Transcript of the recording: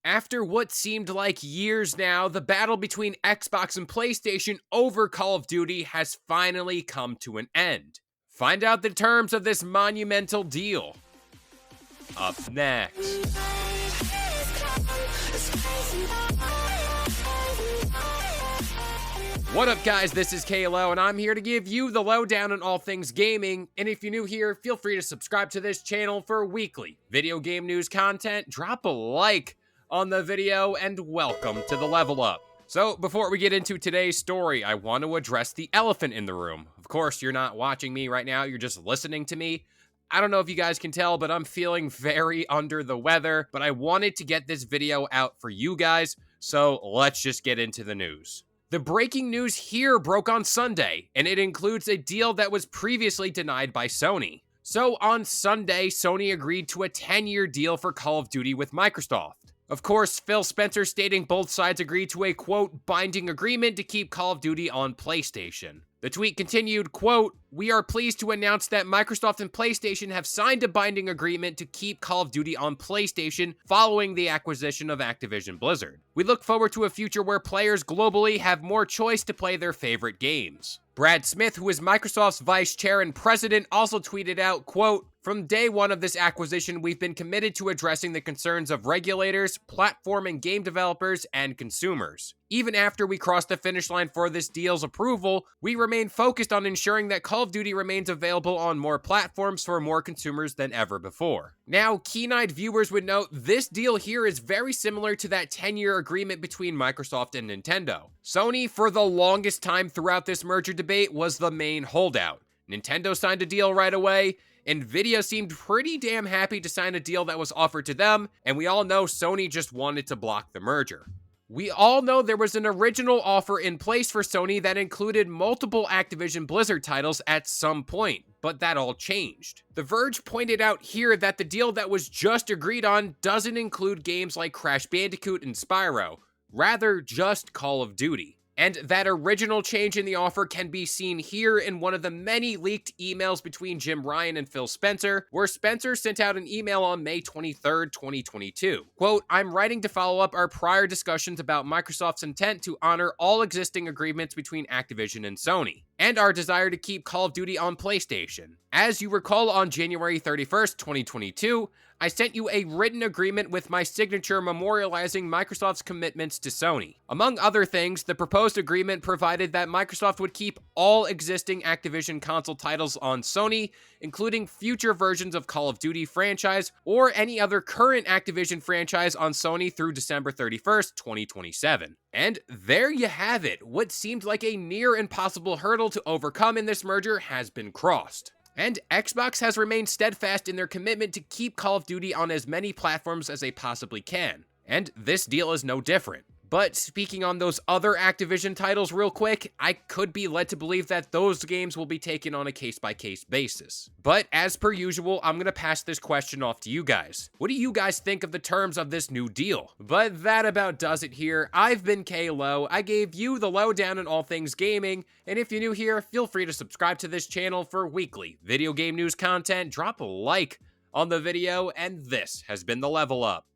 After what seemed like years now, the battle between Xbox and PlayStation over Call of Duty has finally come to an end. Find out the terms of this monumental deal. Up next. What up, guys? This is Kalo, and I'm here to give you the lowdown on all things gaming. And if you're new here, feel free to subscribe to this channel for weekly video game news content. Drop a like on the video, and welcome to the Level Up. So, before we get into today's story, I want to address the elephant in the room. Of course, you're not watching me right now, you're just listening to me. I don't know if you guys can tell, but I'm feeling very under the weather, but I wanted to get this video out for you guys, so let's just get into the news. The breaking news here broke on Sunday, and it includes a deal that was previously denied by Sony. So on Sunday, Sony agreed to a 10-year deal for Call of Duty with Microsoft. Of course, Phil Spencer stating both sides agreed to a, quote, binding agreement to keep Call of Duty on PlayStation. The tweet continued, quote, "We are pleased to announce that Microsoft and PlayStation have signed a binding agreement to keep Call of Duty on PlayStation following the acquisition of Activision Blizzard. We look forward to a future where players globally have more choice to play their favorite games." Brad Smith, who is Microsoft's vice chair and president, also tweeted out, quote, "From day one of this acquisition, we've been committed to addressing the concerns of regulators, platform and game developers, and consumers. Even after we crossed the finish line for this deal's approval, we remain focused on ensuring that Call of Duty remains available on more platforms for more consumers than ever before." Now, keen-eyed viewers would note this deal here is very similar to that 10-year agreement between Microsoft and Nintendo. Sony, for the longest time throughout this merger debate, was the main holdout. Nintendo signed a deal right away. Nvidia seemed pretty damn happy to sign a deal that was offered to them, and we all know Sony just wanted to block the merger. We all know there was an original offer in place for Sony that included multiple Activision Blizzard titles at some point, but that all changed. The Verge pointed out here that the deal that was just agreed on doesn't include games like Crash Bandicoot and Spyro, rather just Call of Duty. And that original change in the offer can be seen here in one of the many leaked emails between Jim Ryan and Phil Spencer, where Spencer sent out an email on May 23rd, 2022. Quote, "I'm writing to follow up our prior discussions about Microsoft's intent to honor all existing agreements between Activision and Sony, and our desire to keep Call of Duty on PlayStation. As you recall, on January 31st, 2022, I sent you a written agreement with my signature memorializing Microsoft's commitments to Sony. Among other things, the proposed agreement provided that Microsoft would keep all existing Activision console titles on Sony, including future versions of Call of Duty franchise or any other current Activision franchise on Sony through December 31st, 2027. And there you have it. What seemed like a near impossible hurdle to overcome in this merger has been crossed. And Xbox has remained steadfast in their commitment to keep Call of Duty on as many platforms as they possibly can. And this deal is no different. But speaking on those other Activision titles real quick, I could be led to believe that those games will be taken on a case-by-case basis. But as per usual, I'm going to pass this question off to you guys. What do you guys think of the terms of this new deal? But that about does it here. I've been Kalo. I gave you the lowdown on all things gaming, and if you're new here, feel free to subscribe to this channel for weekly video game news content. Drop a like on the video, and this has been the Level Up.